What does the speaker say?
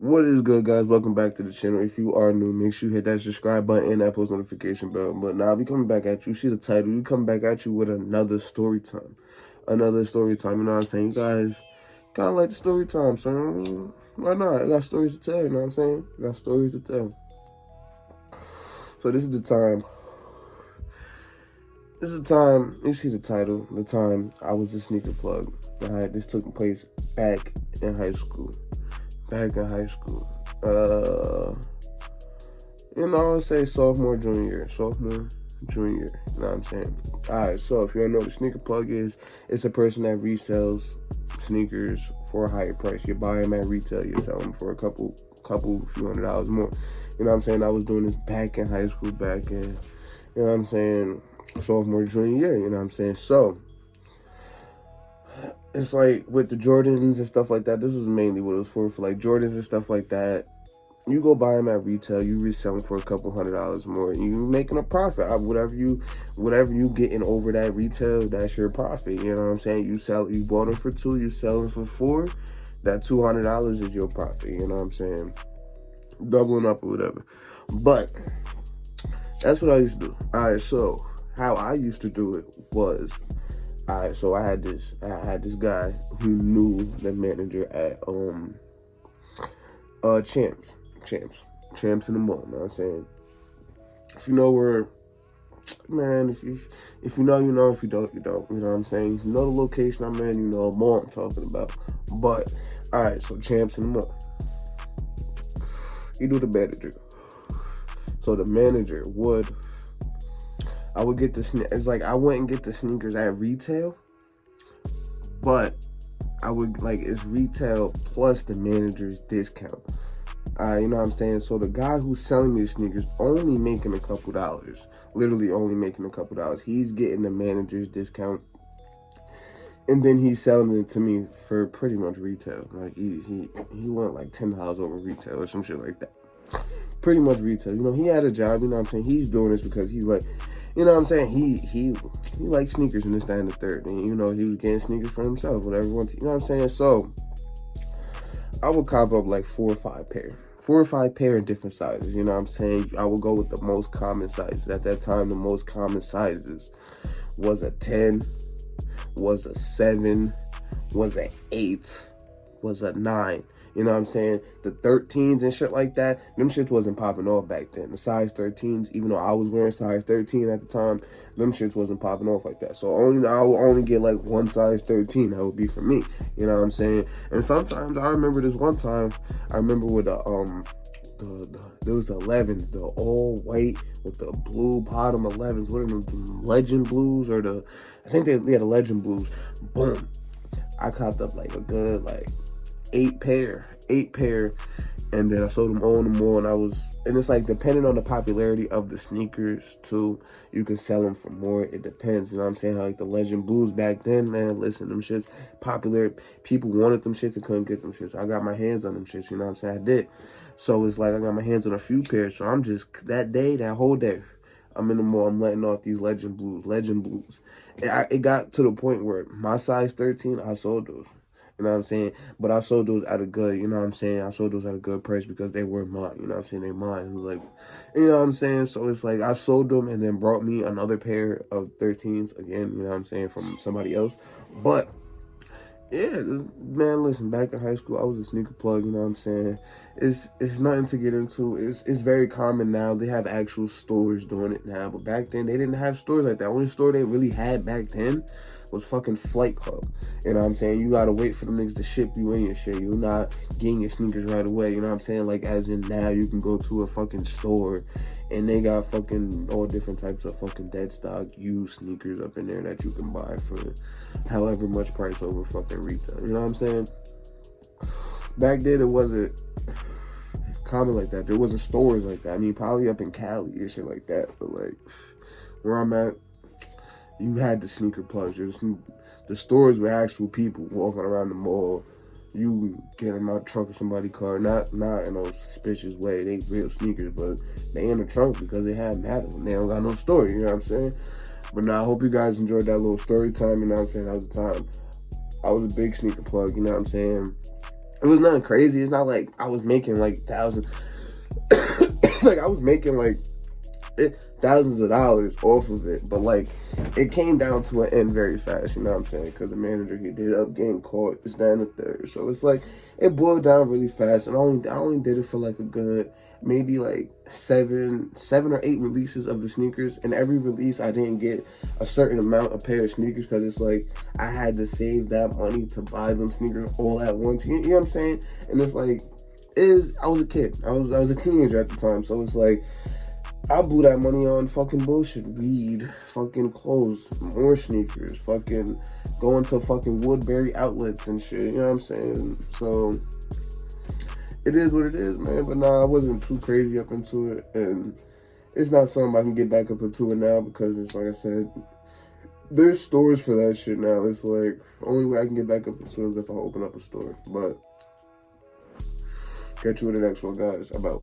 What is good, guys? Welcome back to the channel. If you are new, make sure you hit that subscribe button and that post notification bell. But now we coming back at you. See the title. We coming back at you with another story time. Another story time. You know what I'm saying? You guys kind of like the story time, so why not? I got stories to tell. You know what I'm saying? I got stories to tell. So this is the time. This is the time. You see the title. The time I was a sneaker plug. Alright, this took place back in high school. Back in high school. I would say sophomore, junior year. Sophomore, junior year. You know what I'm saying? Alright, so if you don't know what a sneaker plug is, it's a person that resells sneakers for a higher price. You buy them at retail, you sell them for a couple few $100s more. You know what I'm saying? I was doing this back in high school, back in, you know what I'm saying, sophomore, junior year, you know what I'm saying? So, it's like with the Jordans and stuff like that, this was mainly what it was for like Jordans and stuff like that. You go buy them at retail, you resell them for a couple $100s more, and you making a profit. Whatever you getting over that retail, that's your profit. You know what I'm saying? You bought them for $2, you sell them for $4. That $200 is your profit. You know what I'm saying? Doubling up or whatever. But that's what I used to do. All right, so how I used to do it was, all right, so I had this guy who knew the manager at Champs in the mall. You know what I'm saying? If you know where, man, if you know, you know. If you don't, you don't. You know what I'm saying? If you know the location I'm in, you know what mall I'm talking about. But all right, so Champs in the mall. You do the manager. So the manager I would get it's like I wouldn't get the sneakers at retail, but I would it's retail plus the manager's discount. You know what I'm saying? So the guy who's selling me the sneakers only making a couple dollars, literally only making a couple dollars. He's getting the manager's discount, and then he's selling it to me for pretty much retail. Like he went like $10 over retail or some shit like that. Pretty much retail. You know, he had a job. You know what I'm saying? He's doing this because he's like, you know what I'm saying? He likes sneakers and this, that, and the third. And, you know, he was getting sneakers for himself, whatever he wanted. You know what I'm saying? So, I would cop up like 4 or 5 pair. 4 or 5 pair in different sizes. You know what I'm saying? I would go with the most common sizes. At that time, the most common sizes was a 10, was a 7, was a 8, was a 9. You know what I'm saying? The 13s and shit like that, them shits wasn't popping off back then. The size 13s, even though I was wearing size 13 at the time, them shits wasn't popping off like that. So I would only get like one size 13. That would be for me. You know what I'm saying? And sometimes I remember this one time, I remember with there was the 11s, the all white with the blue bottom 11s. What are them, Legend Blues or I think they had the Legend Blues. Boom. I copped up like a good 8 pair, and then I sold them all in the mall, and it's like depending on the popularity of the sneakers too, you can sell them for more. It depends, you know what I'm saying? How like the Legend Blues back then, man, listen, them shits popular, people wanted them shits and couldn't get them shits. I got my hands on them shits, you know what I'm saying? I did. So it's like I got my hands on a few pairs, so I'm just that whole day, I'm in the mall, I'm letting off these Legend Blues. It got to the point where my size 13, I sold those. You know what I'm saying? But I sold those at a good, you know what I'm saying? I sold those at a good price because they were mine. You know what I'm saying? They're mine. It was like, you know what I'm saying? So it's like I sold them and then brought me another pair of 13s again, you know what I'm saying, from somebody else. But yeah, man, listen, back in high school, I was a sneaker plug, you know what I'm saying? It's nothing to get into. It's very common now. They have actual stores doing it now. But back then, they didn't have stores like that. The only store they really had back then was fucking Flight Club. You know what I'm saying? You gotta wait for them niggas to ship you in your shit. You're not getting your sneakers right away. You know what I'm saying? Like, as in now, you can go to a fucking store and they got fucking all different types of fucking dead stock used sneakers up in there that you can buy for however much price over fucking retail. You know what I'm saying? Back then, it wasn't common like that. There wasn't stores like that. I mean, probably up in Cali or shit like that. But like, where I'm at, you had the sneaker plugs. The stores were actual people walking around the mall. You get them out the trunk of somebody's car, not in a suspicious way. They real sneakers, but they in the trunk because they had matter. They don't got no story, you know what I'm saying? But now I hope you guys enjoyed that little story time, you know what I'm saying? That was the time. I was a big sneaker plug, you know what I'm saying? It was nothing crazy. It's not like I was making like thousands. It's like I was making like thousands of dollars off of it, but like it came down to an end very fast. You know what I'm saying? Because the manager, he did up getting caught. It's down the third, so it's like it boiled down really fast. And I only did it for like a good maybe like seven or eight releases of the sneakers. And every release, I didn't get a certain amount of pair of sneakers because it's like I had to save that money to buy them sneakers all at once. You know what I'm saying? And it's like I was a kid. I was a teenager at the time, so it's like I blew that money on fucking bullshit, weed, fucking clothes, more sneakers, fucking going to fucking Woodbury outlets and shit. You know what I'm saying? So it is what it is, man. But nah, I wasn't too crazy up into it, and it's not something I can get back up into it now because it's like I said, there's stores for that shit now. It's like only way I can get back up into it is if I open up a store. But catch you in the next one, guys. I'm out.